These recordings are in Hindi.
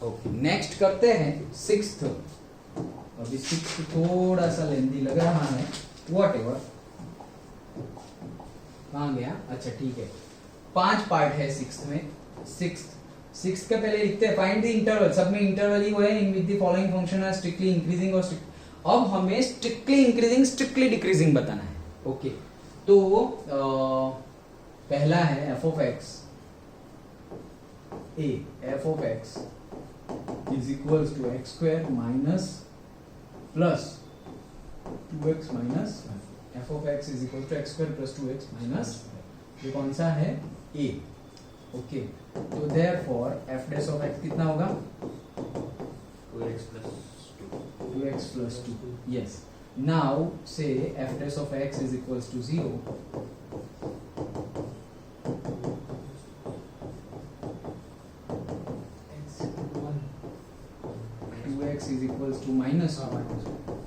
ओके, नेक्स्ट करते हैं सिक्स्थ। अभी सिक्स्थ थोड़ा सा लेंदी लग रहा है, वॉट एवर। कहाँ गया? अच्छा ठीक है, 5 पार्ट है सिक्स्थ में। सिक्स्थ के पहले लिखते हैं फाइंड द इंटरवल। सब में इंटरवल ही वो है, in with the following function are strictly increasing और अब हमें स्ट्रिक्टली इंक्रीजिंग स्ट्रिक्टली डिक्रीजिंग बताना है। ओके, तो पहला है F of X A, F of X is equals to X square minus plus 2x minus, F of X is equal to X square plus 2x minus, ये कौन सा है? a। ओके, तो therefore F dash of X कितना होगा? 2x plus 2। yes, now say f dash of x is equals to 0, x is equals to minus 1,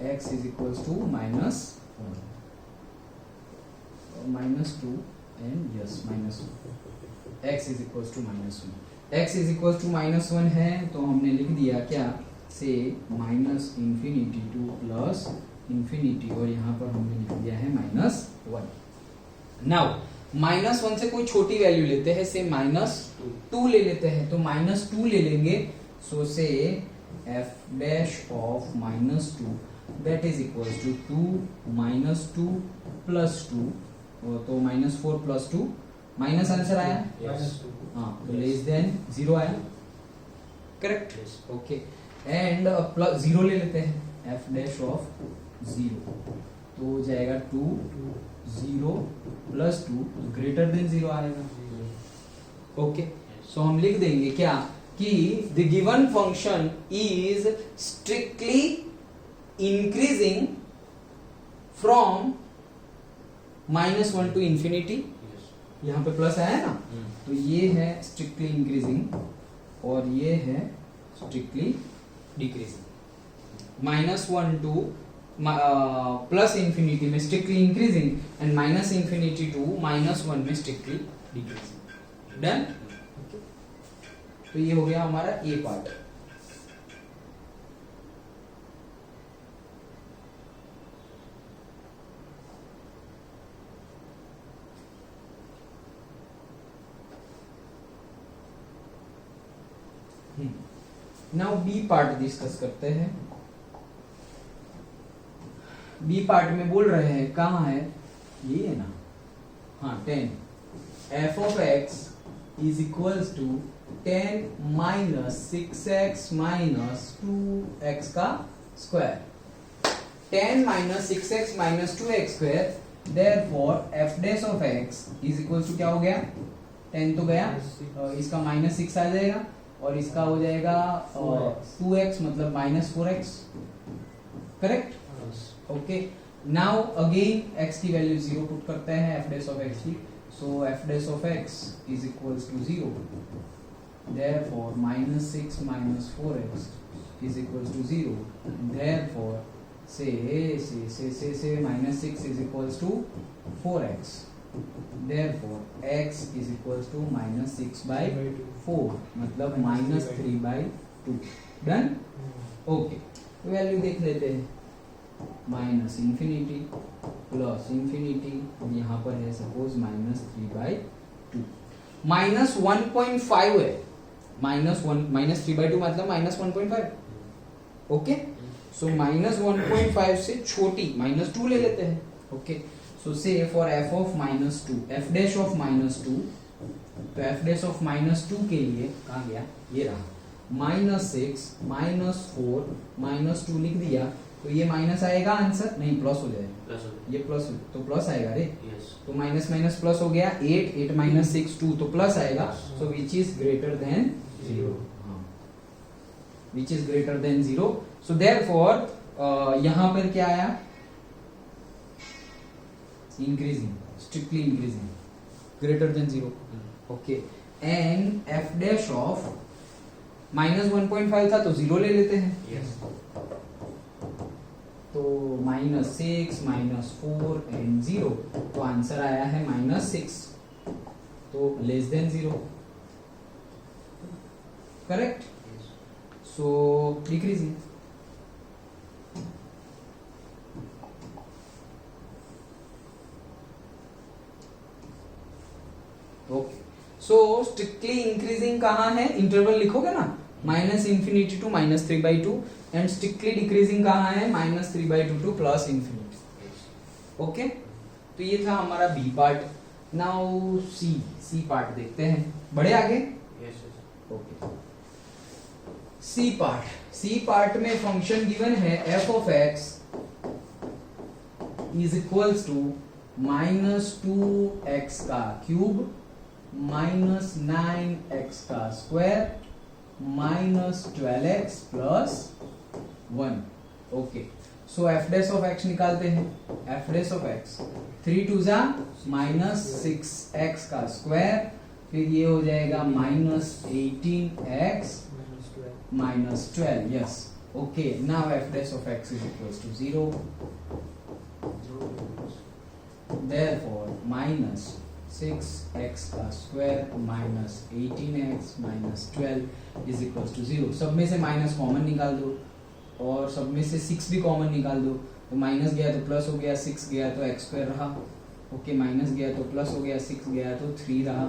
x is equals to minus 2 and yes minus 1, x is equals to minus 1, x is equals to minus 1 है तो हमने लिख दिया क्या से minus infinity to plus infinity, और यहाँ पर हमने लिख दिया है -1। नाउ -1 से कोई छोटी वैल्यू लेते हैं, से -2 ले लेते हैं, तो -2 ले लेंगे। So say F dash of -2 that is equals to 2 plus 2, तो -4 प्लस 2 माइनस आंसर आया, हाँ, तो लेस देन 0 आया, करेक्ट? ओके, एंड प्लस 0 ले लेते हैं, एफ डैश ऑफ 0 तो हो जाएगा 2 0 प्लस 2 ग्रेटर देन 0 आएगा। ओके, सो हम लिख देंगे क्या कि the given function is strictly increasing from -1 to infinity, यहाँ पे प्लस आया ना, तो ये है स्ट्रिक्टली इंक्रीजिंग और ये है strictly decreasing. -1 to plus infinity में strictly increasing and minus infinity to -1 में स्ट्रिक्टली डिक्रीजिंग। डन? तो ये हो गया हमारा A part. Now B part discuss करते हैं। बी पार्ट में बोल रहे हैं, कहाँ है ये है ना, हाँ 10 F of X is equals to 10 minus 6x minus 2x का square, 10 minus 6x minus 2x square, therefore F dash of X is equals to क्या हो गया, 10 तो गया, इसका -6 आ जाएगा और इसका हो जाएगा 2x मतलब -4x, correct? Okay, now again x की वैल्यू 0 पुट करते हैं एफ डैश ऑफ x की, so F dash of x is equals to 0, therefore -6 minus 4x is equals to 0, therefore say -6 is equals to 4x, therefore x is equals to -6/4 मतलब -3/2। डन? ओके, वैल्यू देख लेते हैं, माइनस इंफिनिटी प्लस इंफिनिटी, यहाँ पर है सपोज -3/2, -1.5 है, -3/2 मतलब -1.5। ओके, सो -1.5 से छोटी -2 ले लेते हैं। Okay, so say for f of -2, f dash of -2, तो f dash of -2 के लिए कहाँ गया, ये रहा, -6 -4 -2 लिख दिया, तो ये माइनस आएगा आंसर, नहीं प्लस हो जाएगा, ये प्लस तो प्लस आएगा रे, तो माइनस माइनस प्लस हो गया, 8 माइनस 6 2, तो प्लस आएगा, so which is greater than 0, which is greater than 0, so therefore यहाँ पर क्या आया, increasing, strictly increasing, greater than 0. Okay, and f dash of -1.5 था तो 0 ले लेते हैं, yes. तो -6 -4 एंड 0, तो आंसर आया है -6, तो less than 0, correct? So decreasing. Okay, so strictly increasing कहाँ है, इंटरवल लिखोगे ना, minus infinity to minus 3/2 and strictly decreasing कहाँ है, minus 3/2 to plus infinity. Okay, तो ये था हमारा B part. Now C part देखते हैं, बढ़े आगे। ओके, सी पार्ट में फंक्शन गिवन है F of X is equals to -2x का क्यूब माइनस 9x का square minus 12x plus 1। Okay, so F dash of x निकालते हैं। एफ डैश ऑफ एक्स 3 2 जा -6x का स्क्वायर, फिर ये हो जाएगा -18x minus 12। Yes, okay, now F dash of X is equals to 0। Therefore, -6x का square minus 18x minus 12 is equals to 0। सब में से माइनस कॉमन निकाल दो और सब में से 6 भी कॉमन निकाल दो, तो माइनस गया तो प्लस हो गया, 6 गया तो x स्क्वायर रहा। ओके, माइनस गया तो प्लस हो गया, 6 गया तो 3 रहा,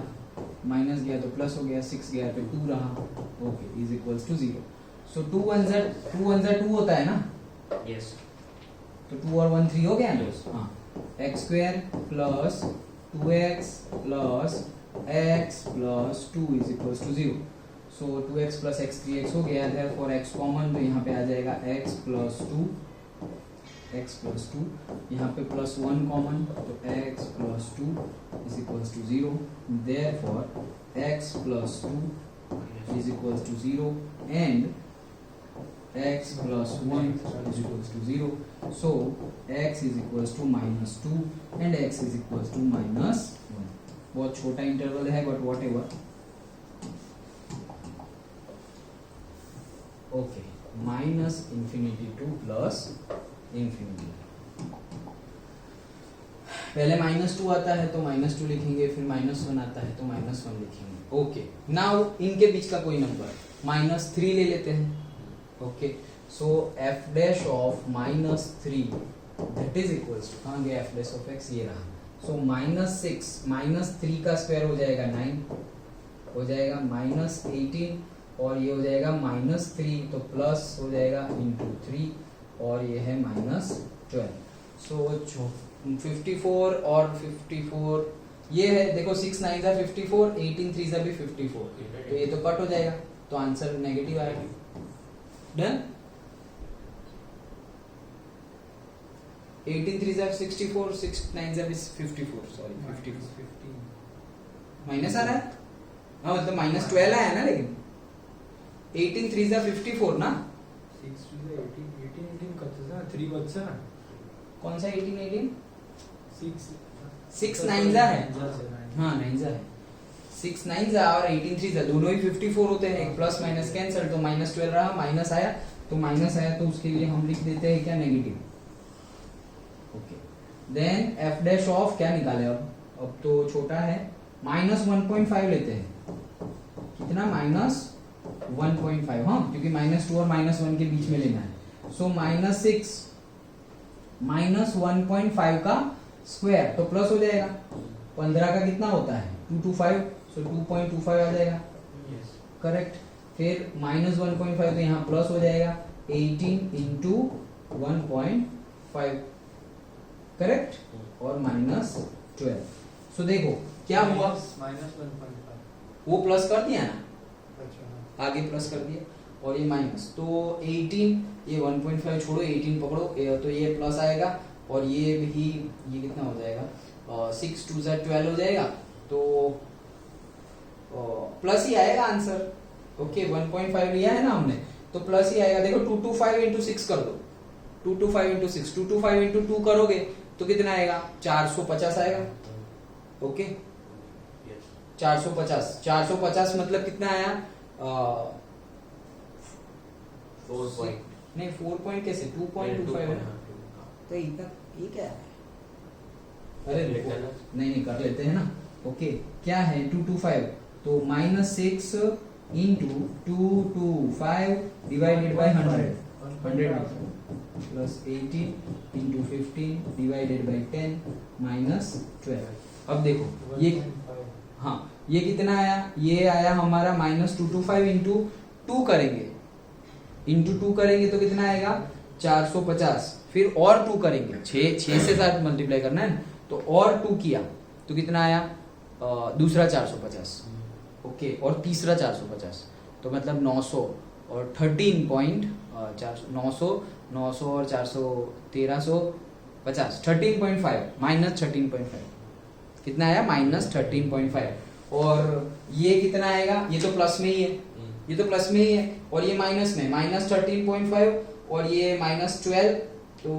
माइनस गया तो प्लस हो गया, 6 गया तो 2 रहा। Okay, is equals to 0। So 2 1 जा 2 होता है ना, यस, तो 2 और 1 3 हो गया दोस्त। हाँ, x square plus 2x plus x plus 2 is equals to 0। So 2x plus x 3x हो गया, देयरफॉर x कॉमन, तो यहाँ पे आ जाएगा x प्लस 2, यहाँ पे प्लस 1 कॉमन, तो x plus 2 is equals to 0। Therefore x plus 2 is equals to 0 and x plus 1 is equals to 0. So x is equals to -2 and x is equals to -1. बहुत छोटा इंटरवल है but what ever. Okay, minus infinity to plus infinity. पहले -2 आता है तो -2 लिखेंगे, फिर -1 आता है तो -1 लिखेंगे। ओके, नाउ इनके बीच का कोई नंबर -3 ले लेते हैं। Okay, so f dash of -3 that is equals to, कहाँ गया f डैश ऑफ x, ये रहा। सो -6 -3 का स्क्वायर हो जाएगा 9, हो जाएगा -18 और ये हो जाएगा -3, तो प्लस हो जाएगा इंटू 3 और ये है -12। सो 54 और 54 ये है, देखो 6 9 जा 54, 18 3 जा भी 54, तो ये तो कट हो जाएगा, तो आंसर नेगेटिव आएगा। डन। 18 3 जा 64, 6 9 जा 54, सॉरी 54 माइनस आ रहा है, हाँ मतलब -12 आया ना, लेकिन 18 3 जा 54 ना, 6 2 जा 18 18 कत जा 3 बच्चा, कौन सा 18 18 6 9 जा है, हाँ 9 जा है, 6 9 जा और 18 3 जा दोनों ही 54 होते हैं, एक प्लस माइनस कैंसिल, तो -12 रहा, माइनस आया तो उसके लिए हम लिख देते हैं क्या, negative. Okay, then f dash of क्या निकाले, अब तो छोटा है, -1.5 लेते हैं, कितना -1.5, हाँ क्योंकि -2 और -1 के बीच में लेना है। सो -6 -1.5 का स्क्वायर तो प्लस हो जाएगा, 15 का कितना होता है 225, सो 2.25 आ जाएगा, करेक्ट। फिर -1.5 तो यहाँ प्लस हो जाएगा, 18 इंटू 1.5, करेक्ट, और -12। सो देखो क्या हुआ, -1.5 वो प्लस कर दिया ना, अच्छा, आगे प्लस कर दिया और ये माइनस, तो 18, ये 1.5 छोड़ो 18 पकड़ो, तो ये प्लस आएगा और ये भी, ये कितना हो जाएगा, 6 2 जा 12 हो जाएगा, तो प्लस ही आएगा आंसर। ओके, 1.5 लिया है ना हमने, तो प्लस ही आएगा। देखो 225 इंटू 6 कर दो, 225 इंटू 6, 225 इंटू 2 करोगे तो कितना आएगा, 450 आएगा। ओके, 450 मतलब कितना आया, 4 नहीं 4 पॉइंट कैसे, 2.25 है, तो इतना ये क्या है, अरे नहीं कर लेते हैं ना। ओके, क्या है 225, तो -6 into 225 divided by 100 plus 18 into 15 divided by 10 minus 12। अब देखो ये, हाँ ये कितना आया, ये आया हमारा माइनस 225 इंटू 2 करेंगे, इंटू 2 करेंगे तो कितना आएगा 450, फिर और 2 करेंगे, 6 से साथ मल्टीप्लाई करना है, तो और 2 किया तो कितना आया दूसरा 450, ओके, और तीसरा 450, तो मतलब 900 और 900 और 400 1350, 13.5 माइनस 13.5 कितना आया माइनस 13.5। और ये कितना आएगा, ये तो प्लस में ही है, ये तो प्लस में ही है, और ये माइनस में माइनस 13.5 और ये माइनस 12, तो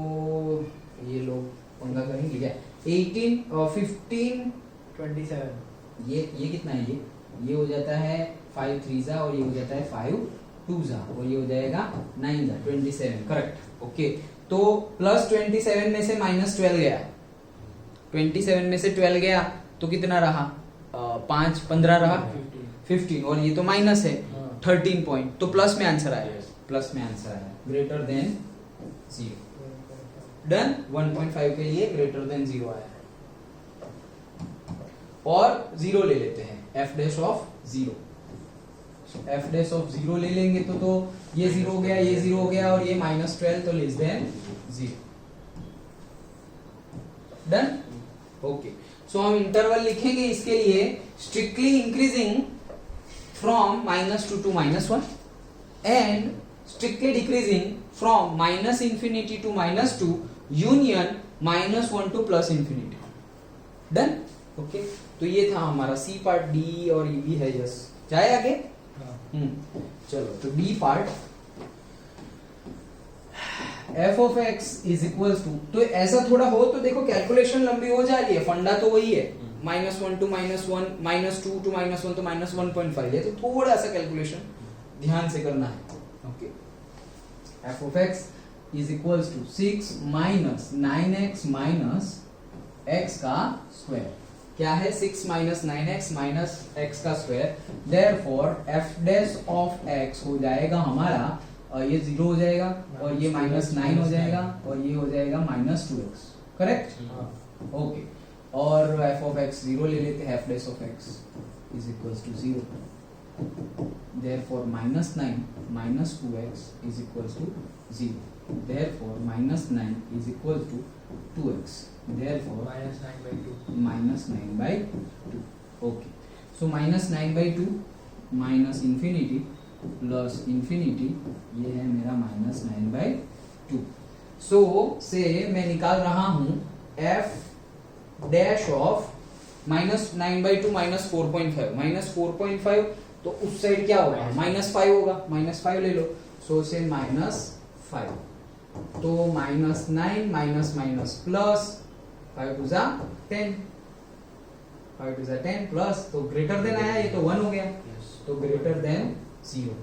ये लोग पंगा करेंगे क्या, 18 और 15 27, ये कितना है, ये हो जाता है 5 3 और ये हो जाता है 5 2 और ये हो जाएगा 9 27, करेक्ट, ओके। तो प्लस 27 में से माइनस 12 गया, 27 में से 12 गया तो कितना रहा 5 15 रहा 15, और ये तो माइनस है 13 पॉइंट, तो प्लस में आंसर आया, प्लस में आंसर आया, ग्रेटर देन 0, डन। 1.5 के लिए ग्रेटर देन 0 आया, और 0 ले लेते हैं, f dash of 0, f dash of 0 ले लेंगे तो ये 0 हो गया, ये 0 हो गया, और ये माइनस 12 तो less than 0, done, okay. So हम इंटरवल लिखेंगे इसके लिए, strictly increasing from -2 to -1 and strictly decreasing from minus infinity to -2 union -1 to plus infinity, done, okay. तो ये था हमारा सी पार्ट, डी और ई भी है, यस जाए आगे, चलो तो D part, f of x is equal to, तो ऐसा थोड़ा हो तो देखो कैलकुलेशन लंबी हो जा रही है, फंडा तो वही है, -1 to -1 -2 to -1 तो -1.5 है, तो थोड़ा सा कैलकुलेशन ध्यान से करना है, ओके। f of x is equal to 6 minus 9x minus x का स्क्वायर, क्या है 6 माइनस 9x माइनस x का square, therefore f dash of x हो जाएगा हमारा, ये 0 हो जाएगा, और ये -9 हो जाएगा, और ये हो जाएगा -2x, करेक्ट, ओके। और f ऑफ x 0 ले लेते हैं, f dash of x is equals to 0, therefore -9 minus 2x is equals to 0, therefore -9 is equal to 2x, therefore -9/2, okay, so -9/2 minus infinity plus infinity, ये है मेरा -9/2, सो से मैं निकाल रहा हूं f डैश ऑफ -9/2 -4.5, -4.5 तो उस साइड क्या होगा -5 होगा, -5 ले लो, सो से -5, तो -9 माइनस माइनस प्लस 5 2 जा 10, 5 2 जा 10 प्लस, तो ग्रेटर देन आया, ये तो 1 हो गया, तो greater than 0,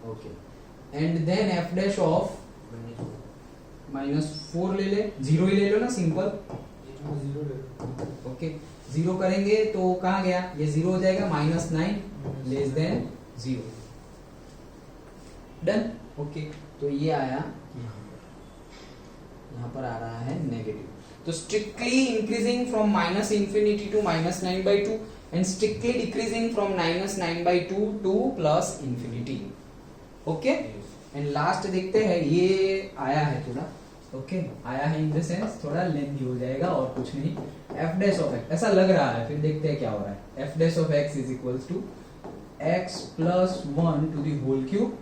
okay. And then f dash of -4 ले ले, 0 ही ले लो ना, सिंपल, ओके, 0 करेंगे तो कहाँ गया, ये 0 हो जाएगा, -9 लेस देन 0, डन, ओके। तो ये आया, यहाँ पर आ रहा है नेगेटिव, तो strictly increasing from minus infinity to -9/2 and strictly decreasing from -9/2 to plus infinity, okay. And last देखते हैं, ये आया है थोड़ा, ओके, आया है इन द सेंस थोड़ा लेंथी हो जाएगा और कुछ नहीं, f डैश ऑफ x ऐसा लग रहा है, फिर देखते हैं क्या हो रहा है, f dash of x is equals to x plus 1 to the whole cube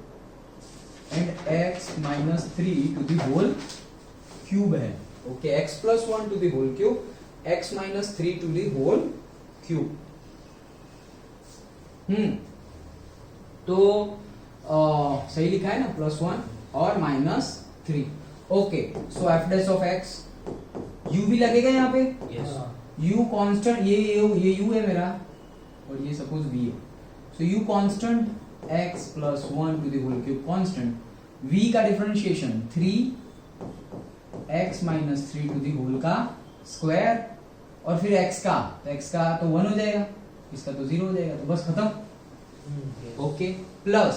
and x minus 3 to the whole cube है, okay, x plus 1 to the whole cube, x minus 3 to the whole cube, तो सही लिखा है ना, +1 और -3, okay. So f dash of x, u भी लगेगा यहाँ पे, u कांस्टेंट, ये u है मेरा, और ये सपोज v है, so u constant, x plus 1 to the whole cube constant, v का differentiation 3x minus 3 to the whole का स्क्वायर, और फिर x का, तो x का तो 1 हो जाएगा, इसका तो 0 हो जाएगा, तो बस खत्म। ओके, plus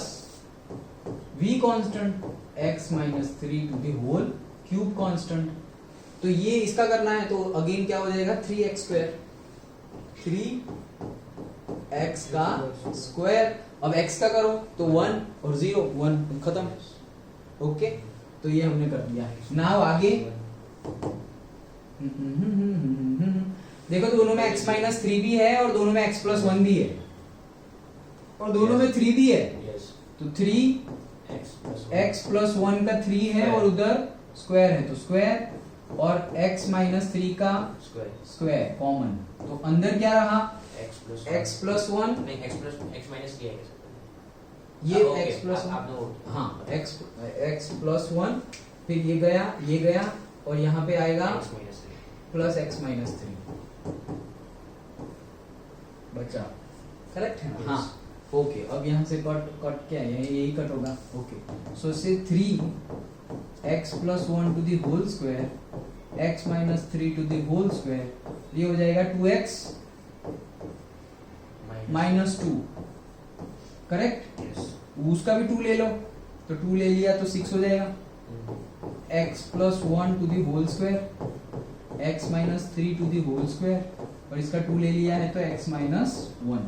v constant x minus 3 to the whole cube constant. तो ये इसका करना है तो अगेन क्या हो जाएगा 3x स्क्वायर, 3x का स्क्वायर। अब x का करो तो 1 और 0 1 खत्म। ओके, तो ये हमने कर दिया। नाउ आगे देखो, दोनों में x माइनस 3 भी है और दोनों में x प्लस 1 भी है और दोनों में 3 भी है। तो 3x प्लस 1 का 3 है और उधर स्क्वायर है तो स्क्वायर, और x माइनस 3 का स्क्वायर कॉमन। तो अंदर क्या रहा x प्लस 1, नहीं x माइनस 3 है ये x प्लस 1, हाँ x प्लस 1, फिर ये गया और यहाँ पे आएगा प्लस x माइनस 3 बचा। करेक्ट है ना? हाँ ओके, अब यहाँ से कट क्या है, यही कट होगा। Okay, so say 3x plus 1 to the whole square, x minus 3 to the whole square, ये हो जाएगा 2x माइनस 2। करेक्ट? उसका भी 2 ले लो, तो 2 ले लिया तो 6 हो जाएगा। x plus 1 to the whole square, x minus 3 to the whole square, और इसका 2 ले लिया है तो x माइनस 1।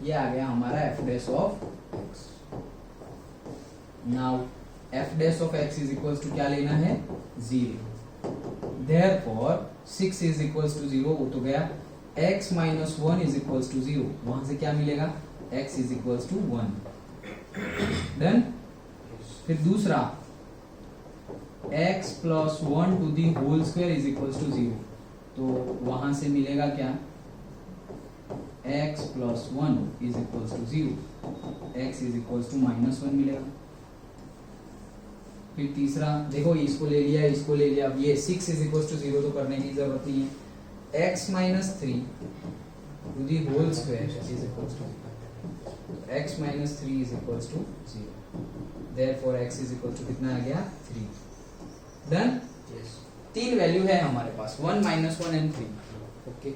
ये आ गया हमारा f dash of x। Now f dash of x is equals to क्या लेना है 0। देयरफॉर 6 इज इक्वल्स टू 0 वो तो गया, x minus 1 is equals to 0, वहां से क्या मिलेगा x is equals to 1। Then फिर दूसरा x plus 1 to the whole square is equals to 0, तो वहां से मिलेगा क्या x plus 1 is equals to 0, x is equals to minus 1 मिलेगा। फिर तीसरा देखो, इसको ले लिया, अब ये 6 इज इक्वल्स टू 0 तो करने की जरूरत नहीं है। x minus 3 to the whole square is equals to x minus 3 is equals to 0, therefore x is equals to कितना आ गया 3। डन? तीन वैल्यू है हमारे पास, 1 minus 1 and 3। Okay,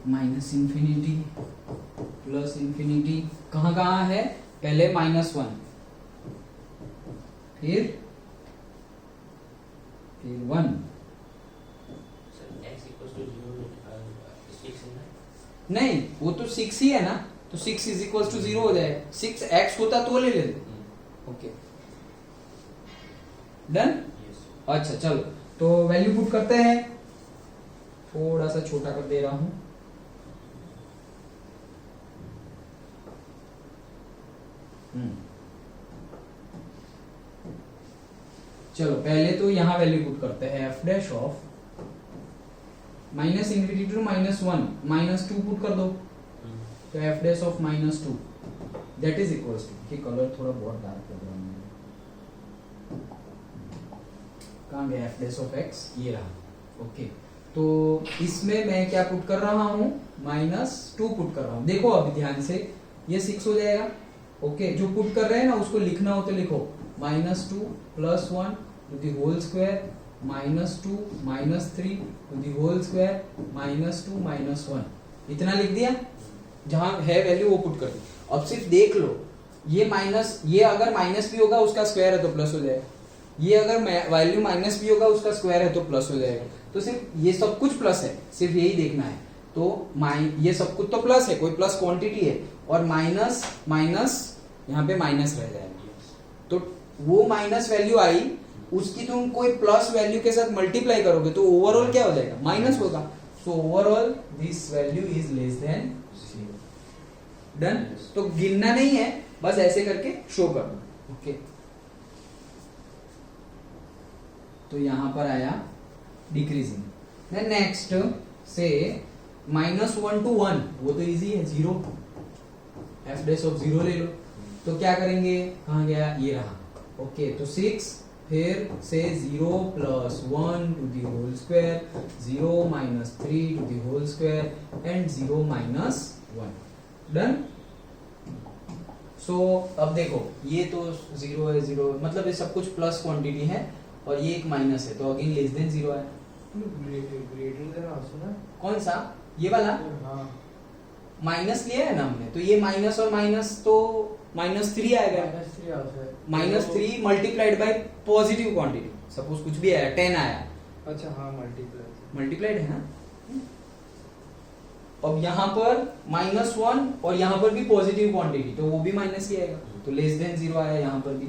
minus infinity plus infinity कहाँ है, पहले माइनस 1, फिर 1। नहीं, वो तो 6 ही है ना, तो 6 इज इक्वल टू 0 हो जाए। 6x होता तो ले लेते। Okay, done? अच्छा चलो, तो वैल्यू पुट करते हैं, थोड़ा सा छोटा कर दे रहा हूं। चलो पहले तो यहां वैल्यू पुट करते हैं, f dash of minus infinity to minus 1 minus 2 put कर दो, तो f dash of minus 2 that is equals to, कि कलर थोड़ा बहुत डार्क कर रहा हूं, कहां गया f डैश ऑफ x, ये रहा। ओके, तो इसमें मैं क्या पुट कर रहा हूं, माइनस 2 पुट कर रहा हूं। देखो अभी ध्यान से, ये 6 हो जाएगा। ओके, जो पुट कर रहे हैं ना उसको लिखना हो तो लिखो minus 2 plus 1 to the whole square minus 2 minus 3 to the whole square minus 2 minus 1, इतना लिख दिया। जहां है वैल्यू वो पुट कर दी। अब सिर्फ देख लो, ये माइनस, ये अगर माइनस भी होगा उसका स्क्वायर है तो प्लस हो जाएगा, ये अगर वैल्यू माइनस भी होगा उसका स्क्वायर है तो प्लस हो जाएगा। तो सिर्फ ये सब कुछ प्लस है, सिर्फ यही देखना है। तो ये सब कुछ तो प्लस है, कोई प्लस क्वांटिटी है, और माइनस माइनस यहाँ पे माइनस रह जाएगा। तो वो माइनस वैल्यू आई, उसकी तुम कोई प्लस वैल्यू के साथ मल्टीप्लाई करोगे तो ओवरऑल क्या हो जाएगा, माइनस होगा। So overall this value is less than 0। Done? तो गिनना नहीं है, बस ऐसे करके शो कर दो। ओके, तो यहां पर आया डिक्रीजिंग। देन नेक्स्ट से माइनस 1 टू 1, वो तो इजी है, 0, f डैश ऑफ 0 ले लो। तो क्या करेंगे, कहां गया, ये रहा। ओके, तो 6, फिर से 0 plus 1 to the whole square, 0 minus 3 to the whole square and 0 minus 1। Done? So अब देखो ये तो 0 है 0, मतलब ये सब कुछ प्लस क्वांटिटी है और ये एक माइनस है, तो अगेन लेस देन 0 है। ग्रेटर देन आल्सो ना। कौन सा? ये वाला हाँ माइनस लिया है ना हमने, तो ये माइनस और माइनस तो -3 आएगा। -3 आल्सो है। -3 multiplied by positive quantity, suppose कुछ भी आया 10 आया, अच्छा हाँ मल्टीप्लाई मल्टीप्लाइड है ना। अब यहाँ पर -1 और यहाँ पर भी पॉजिटिव क्वांटिटी, तो वो भी माइनस ही आएगा, तो लेस देन 0 आया यहाँ पर भी।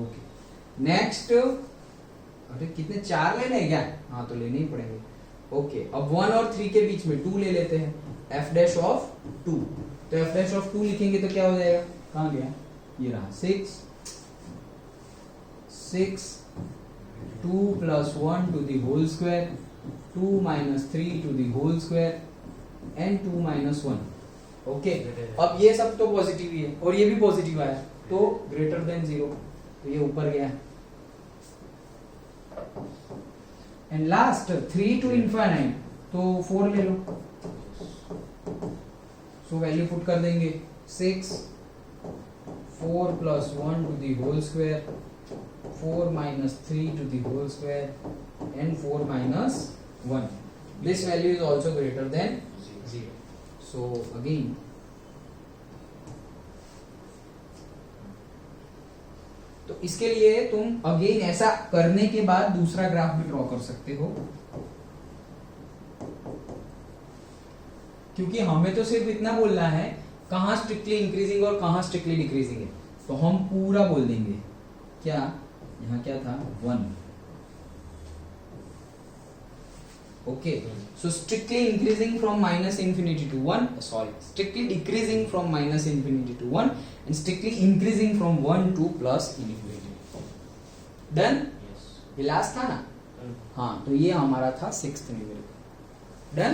ओके नेक्स्ट, अरे कितने 4 लेने हैं क्या? हाँ तो लेने ही पड़ेंगे। ओके अब 1 और 3 के बीच में 2 ले लेते हैं, f डैश ऑफ 2, तो f डैश ऑफ 2 लिखेंगे तो क्या हो जाएगा, कहाँ गया, ये रहा 6 2 plus 1 to the whole square, 2 minus 3 to the whole square and 2 minus 1। Okay अब ये सब तो पॉजिटिव ही है और ये भी पॉजिटिव आया, तो ग्रेटर देन 0, तो ये ऊपर गया। एंड लास्ट 3 to infinite, तो 4 ले लो, सो वैल्यू पुट कर देंगे 6 4 plus 1 to the whole square, 4 minus 3 to the whole square and 4 minus 1. This value is also greater than 0. So again, तो इसके लिए तुम अगेन ऐसा करने के बाद दूसरा ग्राफ भी ड्रॉ कर सकते हो, क्योंकि हमें तो सिर्फ इतना बोलना है कहाँ स्ट्रिक्टली इंक्रीजिंग और कहाँ स्ट्रिक्टली डिक्रीजिंग है, तो हम पूरा बोल देंगे। क्या यहाँ क्या था 1। Okay so strictly increasing from minus infinity to 1, sorry strictly decreasing from minus infinity to 1 and strictly increasing from 1 to plus infinity. Done? ये लास्ट था ना। हाँ तो ये हमारा था 6th न्यूमेरिकल। डन?